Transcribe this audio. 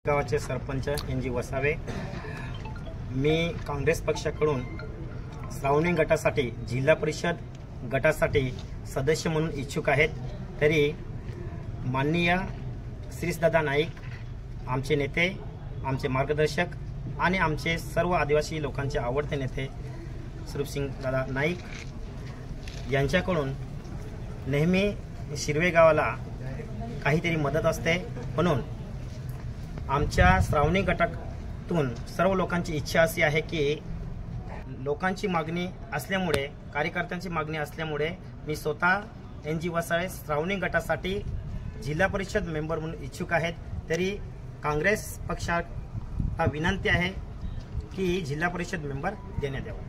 गावाचे सरपंच NG वसावे। मी काँग्रेस पक्षाकडून श्रावणी गटासाठी जिल्हा परिषद गटासाठी सदस्य म्हणून इच्छुक आहेत। तरी माननीय श्रीदादा नाईक आमचे नेते, आमचे मार्गदर्शक आणि आमचे सर्व आदिवासी लोकांचे आवडते नेते स्वरूपसिंग दादा नाईक यांच्याकडून नेहमी शिरवे गावाला काहीतरी मदत असते। म्हणून आमच्या श्रावणी गटातून सर्व लोकांची इच्छा अशी आहे की लोकांची मागणी असल्यामुळे, कार्यकर्त्यांची मागणी असल्यामुळे मी स्वतः NG वसावे श्रावणी गटासाठी जिल्हा परिषद मेंबर म्हणून इच्छुक आहेत। तरी काँग्रेस पक्षाला विनंती आहे की जिल्हा परिषद मेंबर देण्यात यावा।